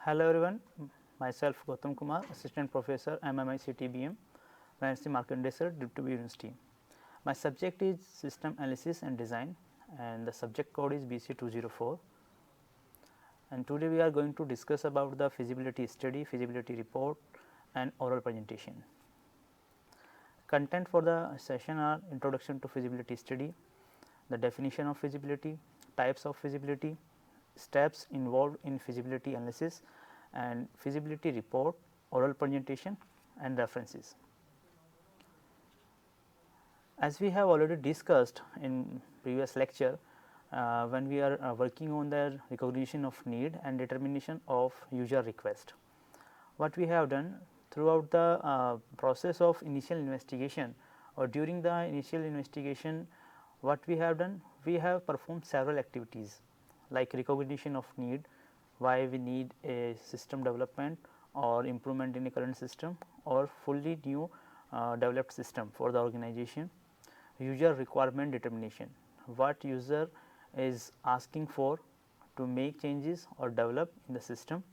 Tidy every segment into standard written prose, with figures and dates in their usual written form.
Hello everyone, myself Gautam Kumar, Assistant Professor, MMIC TBM, Management Market Research, DIPTB University. My subject is System Analysis and Design and the subject code is BC204. And today we are going to discuss about the feasibility study, feasibility report and oral presentation. Content for the session are introduction to feasibility study, the definition of feasibility, types of feasibility, steps involved in feasibility analysis and feasibility report, oral presentation and references. As we have already discussed in previous lecture, when we are working on the recognition of need and determination of user request. What we have done throughout the process of initial investigation or during the initial investigation, what we have done? We have performed several activities like recognition of need, why we need a system development or improvement in a current system or fully new developed system for the organization. User requirement determination, what user is asking for to make changes or develop in the system,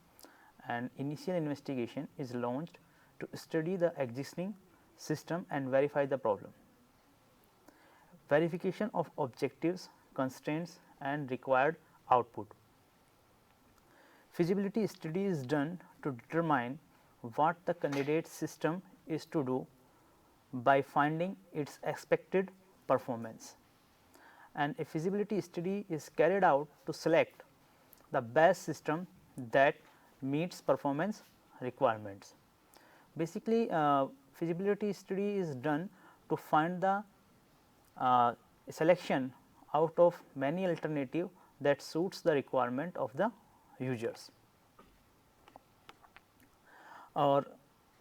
and initial investigation is launched to study the existing system and verify the problem. Verification of objectives, constraints and required output. Feasibility study is done to determine what the candidate system is to do by finding its expected performance, and a feasibility study is carried out to select the best system that meets performance requirements. Basically, feasibility study is done to find the selection out of many alternative that suits the requirement of the users. Or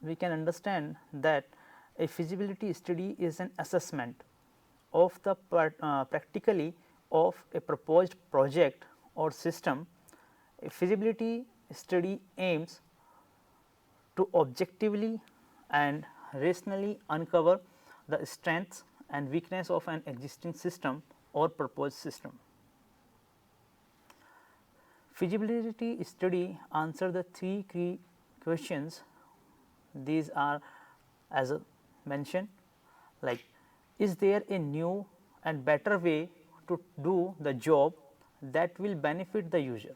we can understand that a feasibility study is an assessment of the practically of a proposed project or system. A feasibility study aims to objectively and rationally uncover the strengths and weakness of an existing system or proposed system. Feasibility study answer the three key questions. These are as mentioned, like, is there a new and better way to do the job that will benefit the user?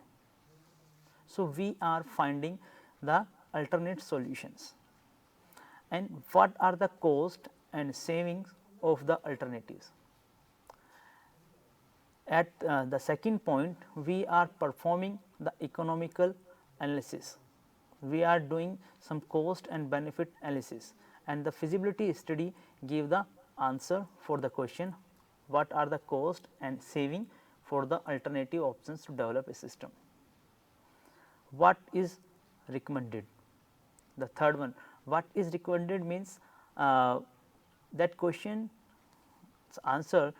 So, we are finding the alternate solutions, and what are the cost and savings of the alternatives. At the second point, we are performing the economical analysis. We are doing some cost and benefit analysis, and the feasibility study give the answer for the question, what are the cost and saving for the alternative options to develop a system. What is recommended? The third one, what is recommended means that question answer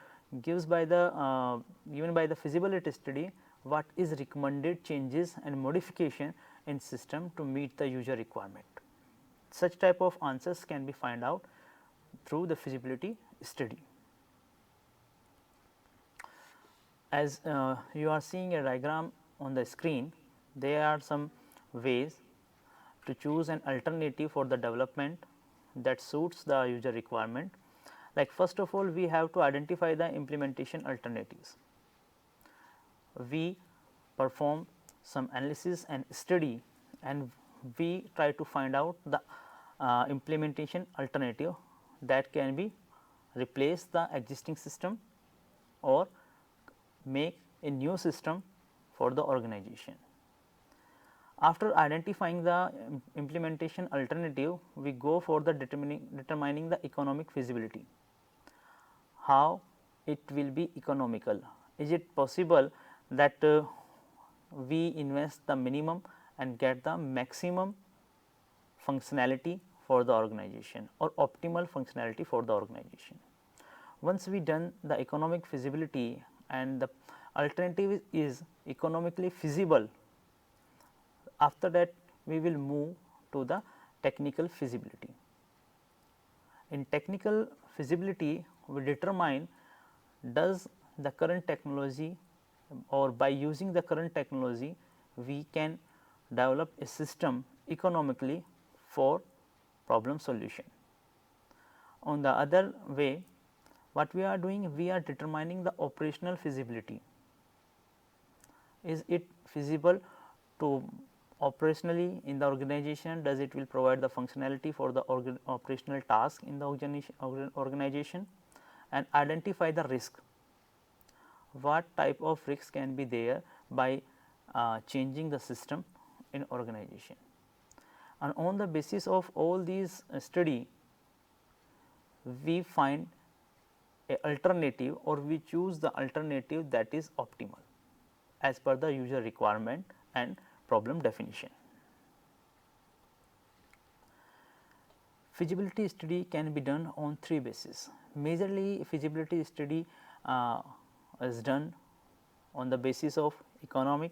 gives by the given by the feasibility study, what is recommended changes and modification in system to meet the user requirement. Such type of answers can be find out through the feasibility study. As you are seeing a diagram on the screen, there are some ways to choose an alternative for the development that suits the user requirement. Like, first of all, we have to identify the implementation alternatives. We perform some analysis and study, and we try to find out the implementation alternative that can be replace the existing system or make a new system for the organization. After identifying the implementation alternative, we go for the determining the economic feasibility. How it will be economical? Is it possible that we invest the minimum and get the maximum functionality for the organization or optimal functionality for the organization? Once we done the economic feasibility and the alternative is economically feasible, after that we will move to the technical feasibility. In technical feasibility, we determine does the current technology or by using the current technology we can develop a system economically for problem solution. On the other way, what we are doing, we are determining the operational feasibility. Is it feasible to operationally in the organization, does it will provide the functionality for the operational task in the organization, and identify the risk. What type of risks can be there by changing the system in organization, and on the basis of all these study, we find a alternative, or we choose the alternative that is optimal as per the user requirement and problem definition. Feasibility study can be done on three bases. Majorly feasibility study is done on the basis of economic,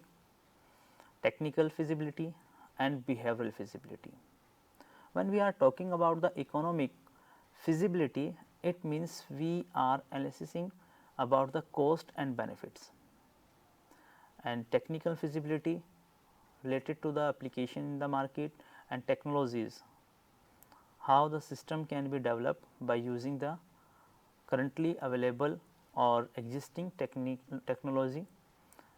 technical feasibility and behavioral feasibility. When we are talking about the economic feasibility, it means we are analyzing about the cost and benefits, and technical feasibility related to the application in the market and technologies, how the system can be developed by using the currently available or existing technology,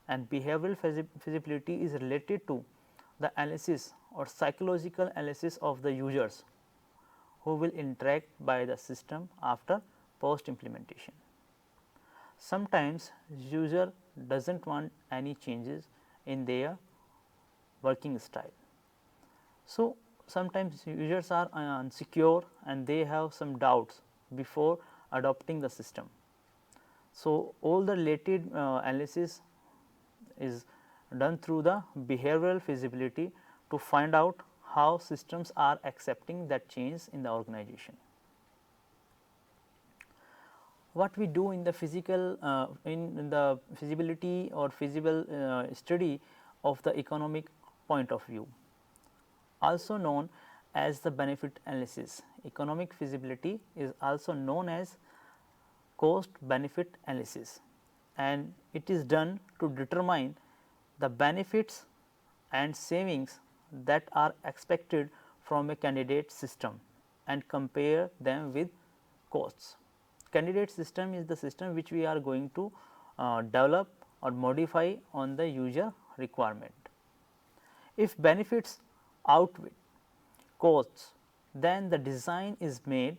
and behavioral feasibility is related to the analysis or psychological analysis of the users who will interact by the system after post implementation. Sometimes user does not want any changes in their working style. So, sometimes users are insecure and they have some doubts before adopting the system. So, all the related analysis is done through the behavioral feasibility to find out how systems are accepting that change in the organization. What we do in the physical in the feasibility or feasible study of the economic point of view, also known as the benefit analysis. Economic feasibility is also known as cost benefit analysis, and it is done to determine the benefits and savings that are expected from a candidate system and compare them with costs. Candidate system is the system which we are going to develop or modify on the user requirement. If benefits outweigh costs, then the design is made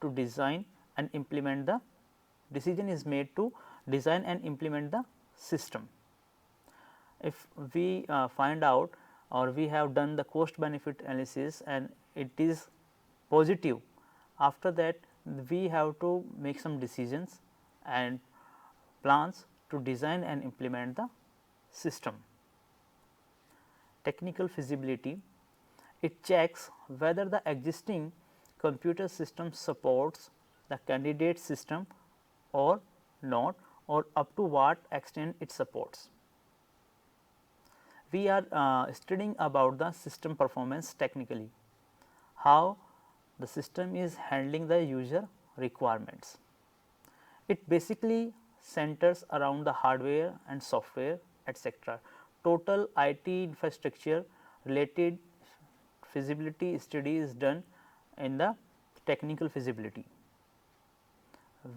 to design and implement the decision is made to design and implement the system. If we find out or we have done the cost benefit analysis and it is positive, after that we have to make some decisions and plans to design and implement the system. Technical feasibility, it checks whether the existing computer system supports the candidate system or not, or up to what extent it supports. We are studying about the system performance technically, how the system is handling the user requirements. It basically centers around the hardware and software etc. Total IT infrastructure related feasibility study is done in the technical feasibility.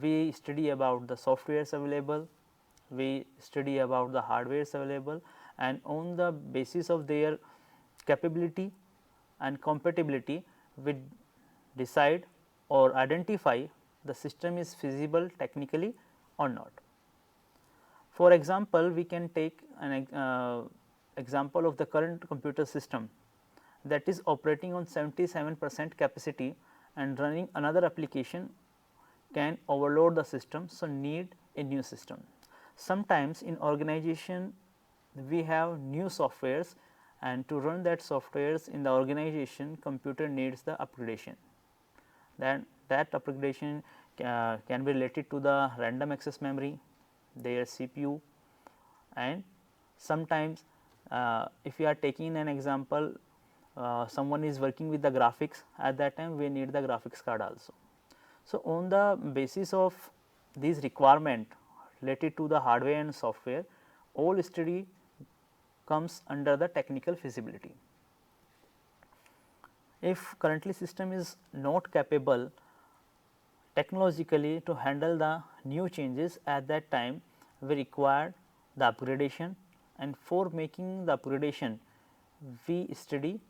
We study about the softwares available, we study about the hardwares available, and on the basis of their capability and compatibility we decide or identify the system is feasible technically or not. For example, we can take an example of the current computer system that is operating on 77% capacity and running another application can overload the system. So, need a new system. Sometimes in organization we have new softwares, and to run that softwares in the organization computer needs the upgradation. Then that upgradation can be related to the random access memory, their CPU, and sometimes if we are taking an example, someone is working with the graphics, at that time we need the graphics card also. So, on the basis of these requirement related to the hardware and software, all study comes under the technical feasibility. If currently system is not capable technologically to handle the new changes, at that time we require the upgradation, and for making the upgradation we study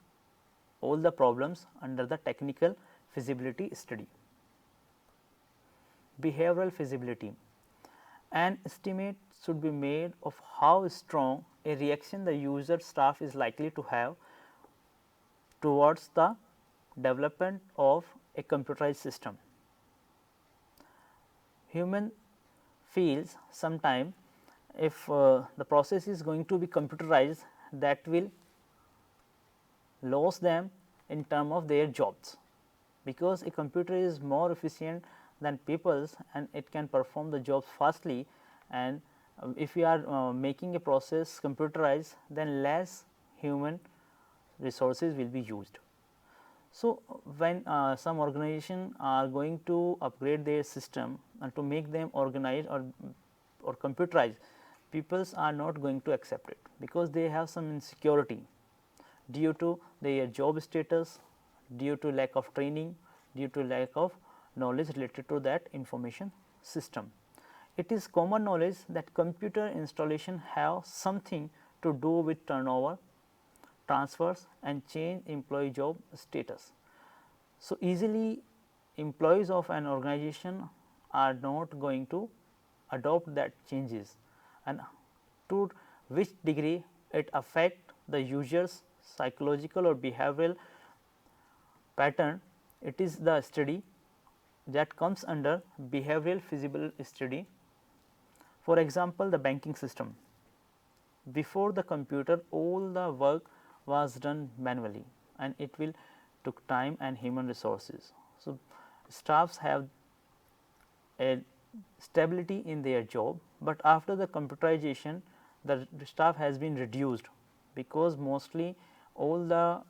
all the problems under the technical feasibility study. Behavioral feasibility. An estimate should be made of how strong a reaction the user staff is likely to have towards the development of a computerized system. Human feels sometime if the process is going to be computerized, that will lose them in term of their jobs, because a computer is more efficient than people's and it can perform the jobs fastly, and if we are making a process computerized, then less human resources will be used. So, when some organization are going to upgrade their system and to make them organized or computerized, peoples are not going to accept it, because they have some insecurity due to their job status, due to lack of training, due to lack of knowledge related to that information system. It is common knowledge that computer installation have something to do with turnover, transfers and change employee job status. So, easily employees of an organization are not going to adopt that changes, and to which degree it affect the user's psychological or behavioral pattern, it is the study that comes under behavioral feasible study. For example, the banking system. Before the computer, all the work was done manually and it will took time and human resources. So, staffs have a stability in their job, but after the computerization the staff has been reduced, because mostly all the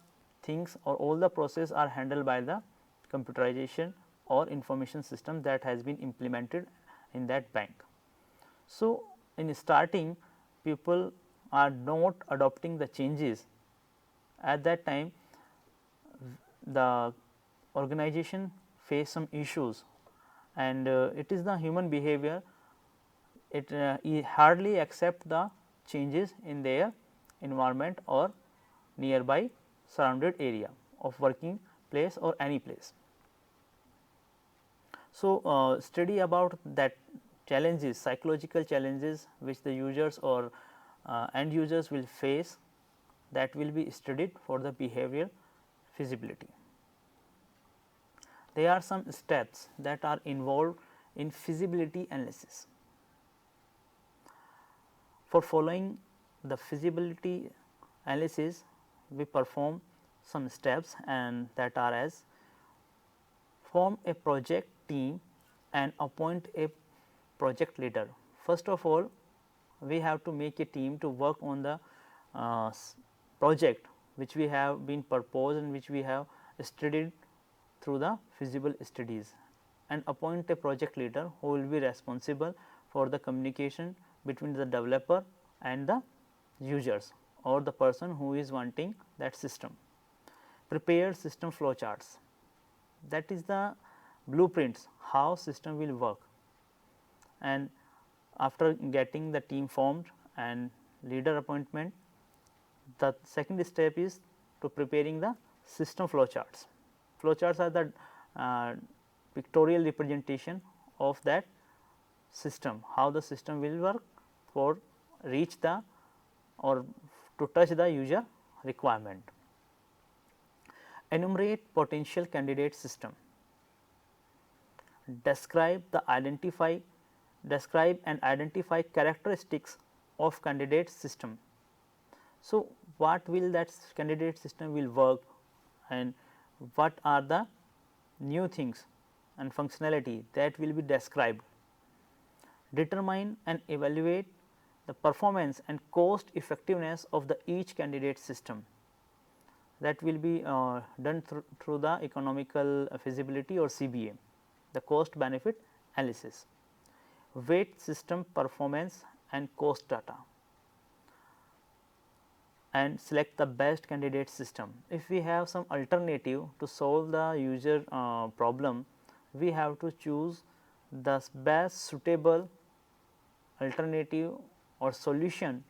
things or all the process are handled by the computerization or information system that has been implemented in that bank. So, in starting people are not adopting the changes, at that time the organization face some issues, and it is the human behavior, it hardly accept the changes in their environment or nearby surrounded area of working place or any place. So, study about that challenges, psychological challenges which the users or end users will face, that will be studied for the behavioral feasibility. There are some steps that are involved in feasibility analysis. For following the feasibility analysis, we perform some steps, and that are as: form a project team and appoint a project leader. First of all, we have to make a team to work on the project which we have been proposed and which we have studied through the feasible studies, and appoint a project leader who will be responsible for the communication between the developer and the users or the person who is wanting that system. Prepare system flow charts, that is the blueprints how system will work, and after getting the team formed and leader appointment, the second step is to preparing the system flow charts. Flow charts are the pictorial representation of that system, how the system will work for reach the or to touch the user requirement. Enumerate potential candidate system. Describe and identify characteristics of candidate system. So, what will that candidate system will work, and what are the new things and functionality that will be described. Determine and evaluate the performance and cost effectiveness of the each candidate system, that will be done through the economical feasibility or CBA, the cost benefit analysis. Weight system performance and cost data. and select the best candidate system. If we have some alternative to solve the user problem, we have to choose the best suitable alternative or solution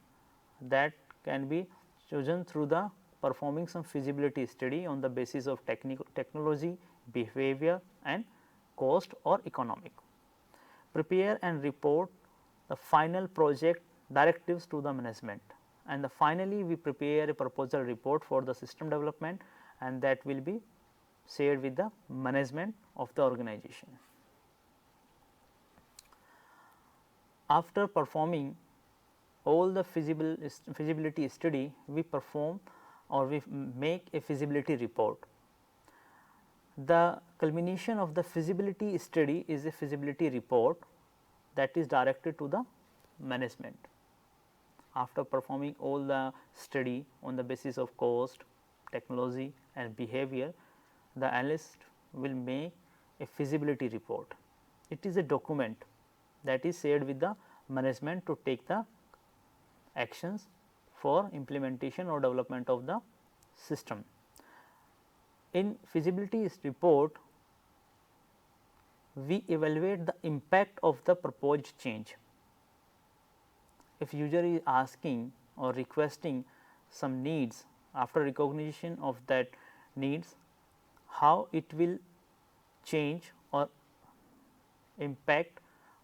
that can be chosen through the performing some feasibility study on the basis of technology, behavior and cost or economic. Prepare and report the final project directives to the management, and finally we prepare a proposal report for the system development, and that will be shared with the management of the organization. After performing all the feasibility study, we perform or we make a feasibility report. The culmination of the feasibility study is a feasibility report that is directed to the management. After performing all the study on the basis of cost, technology and behavior, the analyst will make a feasibility report. It is a document that is shared with the management to take the actions for implementation or development of the system. In feasibility report, we evaluate the impact of the proposed change. If user is asking or requesting some needs, after recognition of that needs, how it will change or impact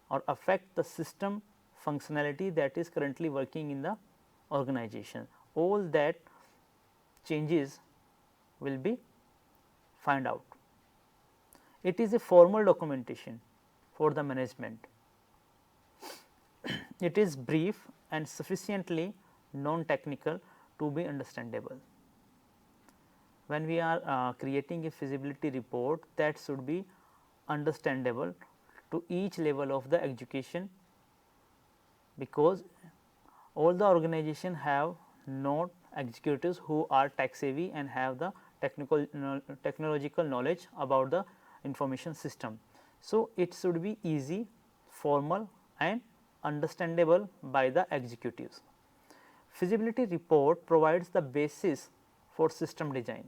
or affect the system functionality that is currently working in the organization. All that changes will be find out. It is a formal documentation for the management. It is brief and sufficiently non-technical to be understandable. When we are creating a feasibility report, that should be understandable to each level of the education, because all the organization have not executives who are tech savvy and have the technological knowledge about the information system. So, it should be easy, formal and understandable by the executives. Feasibility report provides the basis for system design,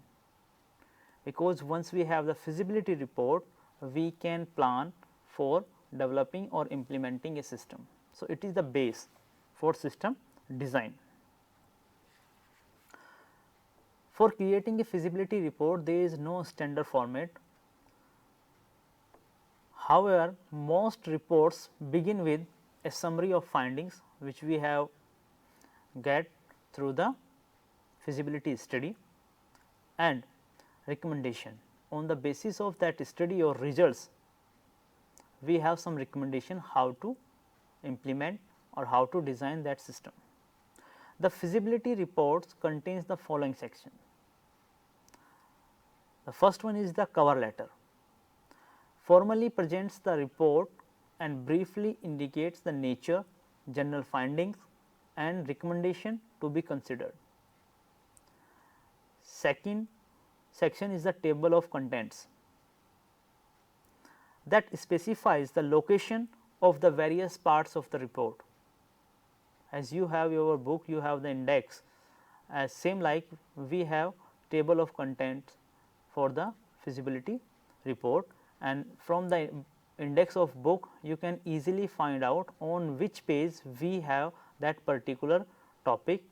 because once we have the feasibility report, we can plan for developing or implementing a system. So, it is the base for system design. For creating a feasibility report, there is no standard format. However, most reports begin with a summary of findings which we have get through the feasibility study and recommendation. On the basis of that study or results, we have some recommendation how to implement or how to design that system. The feasibility reports contains the following section. The first one is the cover letter. Formally presents the report and briefly indicates the nature, general findings and recommendation to be considered. Second section is the table of contents that specifies the location of the various parts of the report. As you have your book, you have the index, as same like we have table of contents for the feasibility report, and from the index of book you can easily find out on which page we have that particular topic,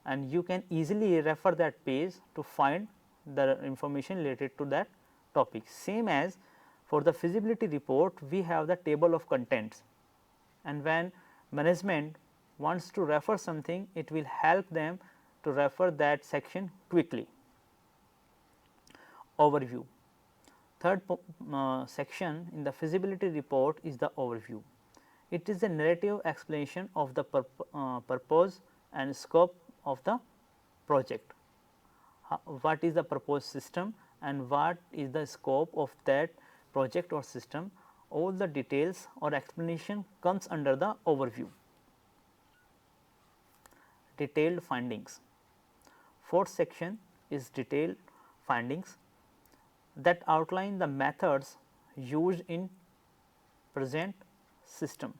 and you can easily refer that page to find the information related to that topic. Same as for the feasibility report, we have the table of contents, and when management wants to refer something, it will help them to refer that section quickly. Overview. Third section in the feasibility report is the overview. It is a narrative explanation of the purpose and scope of the project. What is the proposed system and what is the scope of that project or system. All the details or explanation comes under the overview. Detailed findings. Fourth section is detailed findings that outline the methods used in present system.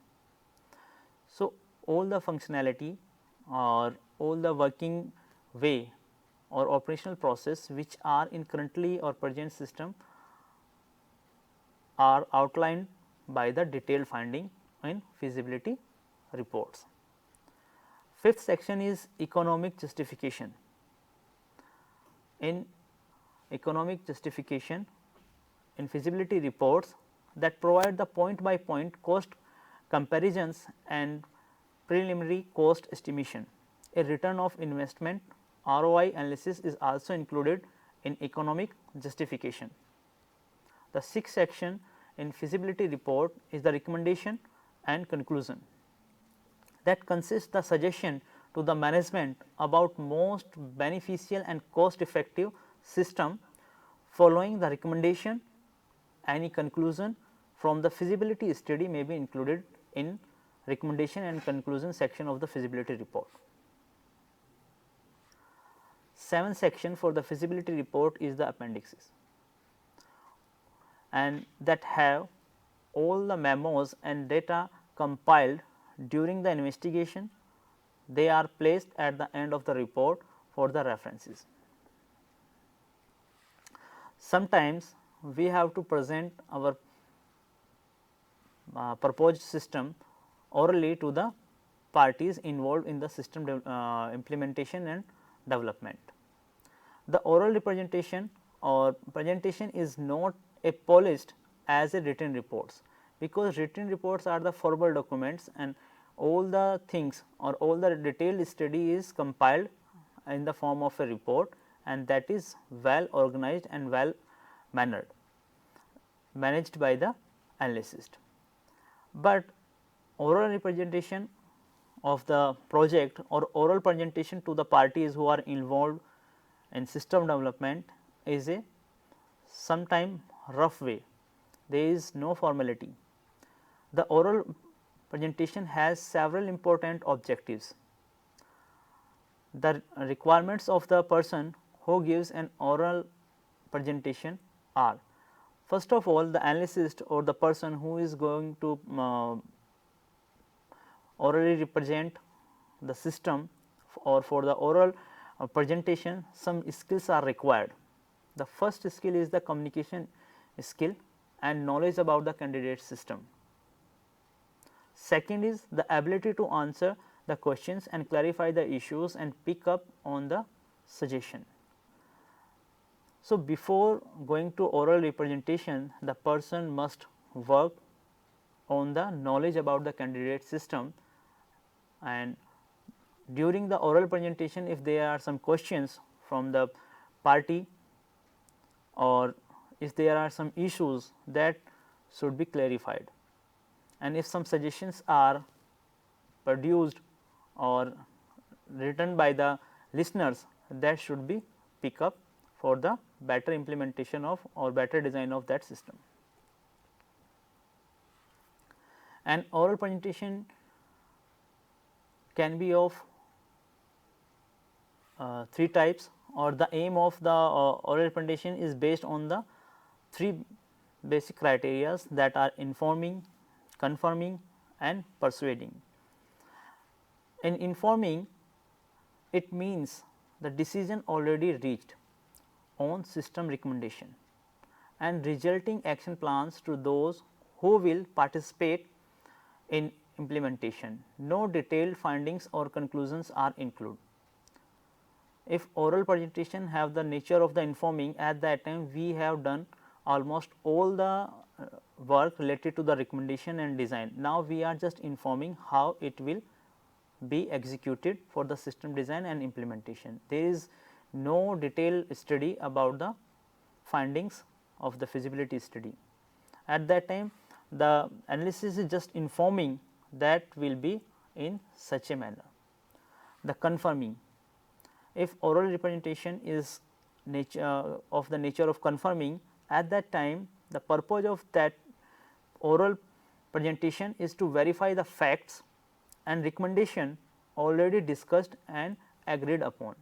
So, all the functionality or all the working way or operational process which are in currently or present system are outlined by the detailed finding in feasibility reports. Fifth section is economic justification. In economic justification, in feasibility reports that provide the point by point cost comparisons and preliminary cost estimation. A return of investment ROI analysis is also included in economic justification. The sixth section in feasibility report is the recommendation and conclusion, that consists the suggestion to the management about most beneficial and cost effective system. Following the recommendation, any conclusion from the feasibility study may be included in recommendation and conclusion section of the feasibility report. Seventh section for the feasibility report is the appendices, and that have all the memos and data compiled during the investigation. They are placed at the end of the report for the references. Sometimes we have to present our proposed system orally to the parties involved in the system implementation and development. The oral representation or presentation is not a polished as a written reports, because written reports are the formal documents and all the things or all the detailed study is compiled in the form of a report, and that is well organized and well managed by the analyst. But oral representation of the project or oral presentation to the parties who are involved in system development is a sometime rough way. There is no formality. The oral presentation has several important objectives. The requirements of the person who gives an oral presentation are: first of all, the analyst or the person who is going to orally represent the system, or for the oral presentation some skills are required. The first skill is the communication skill and knowledge about the candidate system. Second is the ability to answer the questions and clarify the issues and pick up on the suggestion. So, before going to oral representation, the person must work on the knowledge about the candidate system, and during the oral presentation, if there are some questions from the party or if there are some issues, that should be clarified, and if some suggestions are produced or written by the listeners, that should be pick up for the better implementation of or better design of that system. An oral presentation can be of three types, or the aim of the oral presentation is based on the three basic criteria, that are informing, confirming and persuading. In informing, it means the decision already reached on system recommendation and resulting action plans to those who will participate in implementation. No detailed findings or conclusions are included. If oral presentation have the nature of the informing, at that time we have done almost all the work related to the recommendation and design. Now, we are just informing how it will be executed for the system design and implementation. There is no detailed study about the findings of the feasibility study. At that time, the analysis is just informing, that will be in such a manner. The confirming, if oral representation is of the nature of confirming, at that time the purpose of that oral presentation is to verify the facts and recommendation already discussed and agreed upon.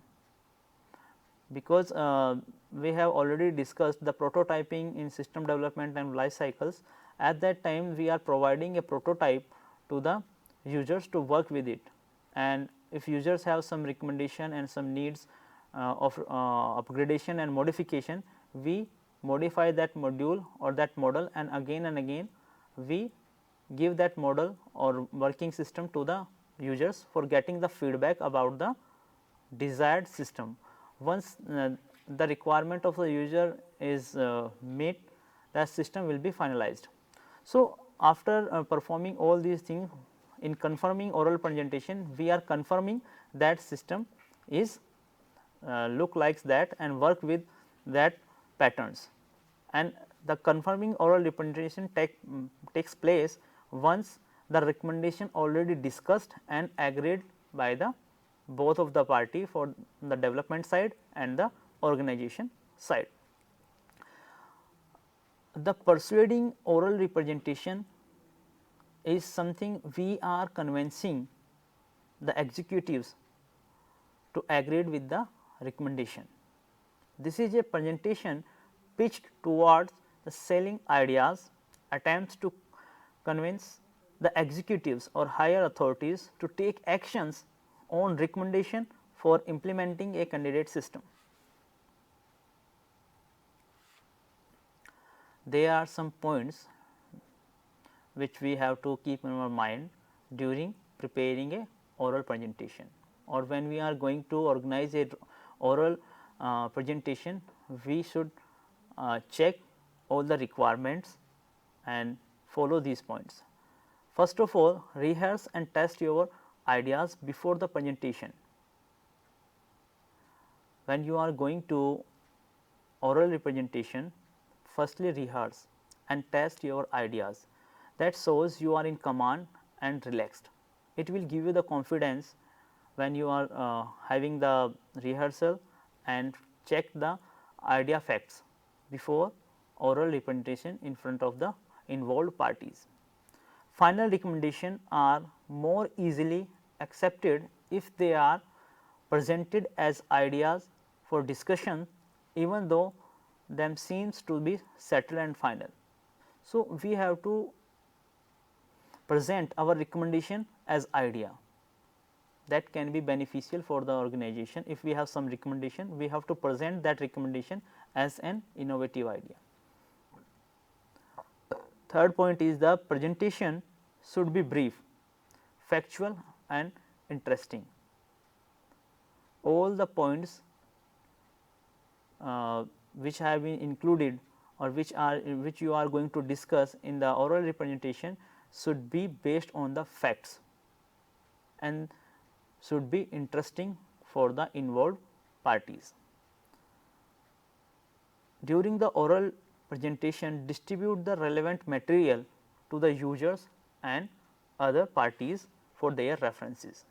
Because we have already discussed the prototyping in system development and life cycles, at that time we are providing a prototype to the users to work with it, and if users have some recommendation and some needs of upgradation and modification, we modify that module or that model, and again we give that model or working system to the users for getting the feedback about the desired system. Once the requirement of the user is met, that system will be finalized. So, after performing all these things, in confirming oral presentation, we are confirming that system is look like that and work with that patterns, and the confirming oral representation takes place once the recommendation already discussed and agreed by the both of the party for the development side and the organization side. The persuading oral representation is something we are convincing the executives to agree with the recommendation. This is a presentation pitched towards the selling ideas, attempts to convince the executives or higher authorities to take actions on recommendation for implementing a candidate system. There are some points which we have to keep in our mind during preparing a oral presentation, or when we are going to organize a oral presentation, we should check all the requirements and follow these points. First of all, rehearse and test your ideas before the presentation. When you are going to oral representation, firstly rehearse and test your ideas. That shows you are in command and relaxed. It will give you the confidence when you are having the rehearsal and check the idea facts before oral representation in front of the involved parties. Final recommendations are more easily accepted if they are presented as ideas for discussion, even though them seems to be settled and final. So, we have to present our recommendation as idea that can be beneficial for the organization. If we have some recommendation, we have to present that recommendation as an innovative idea. Third point is the presentation should be brief, factual and interesting. All the points which have been included or which you are going to discuss in the oral representation should be based on the facts and should be interesting for the involved parties. During the oral presentation, distribute the relevant material to the users and other parties for their references.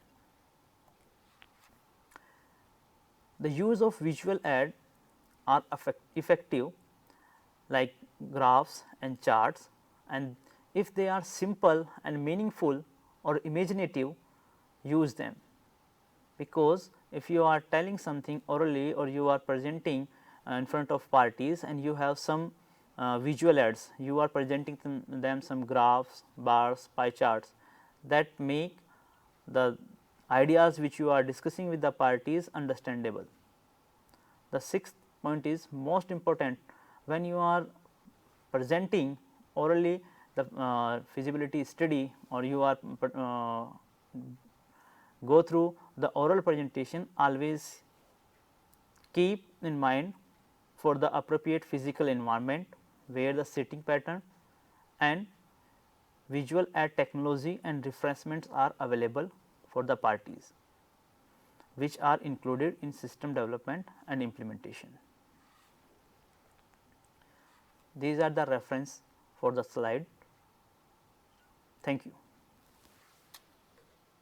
The use of visual aid are effective, like graphs and charts, and if they are simple and meaningful or imaginative, use them, because if you are telling something orally or you are presenting in front of parties and you have some visual aids, you are presenting them some graphs, bars, pie charts that make the ideas which you are discussing with the parties understandable. The sixth point is most important: when you are presenting orally the feasibility study, or you are go through the oral presentation, always keep in mind for the appropriate physical environment where the sitting pattern and visual aid technology and refreshments are available for the parties, which are included in system development and implementation. These are the reference for the slide. Thank you.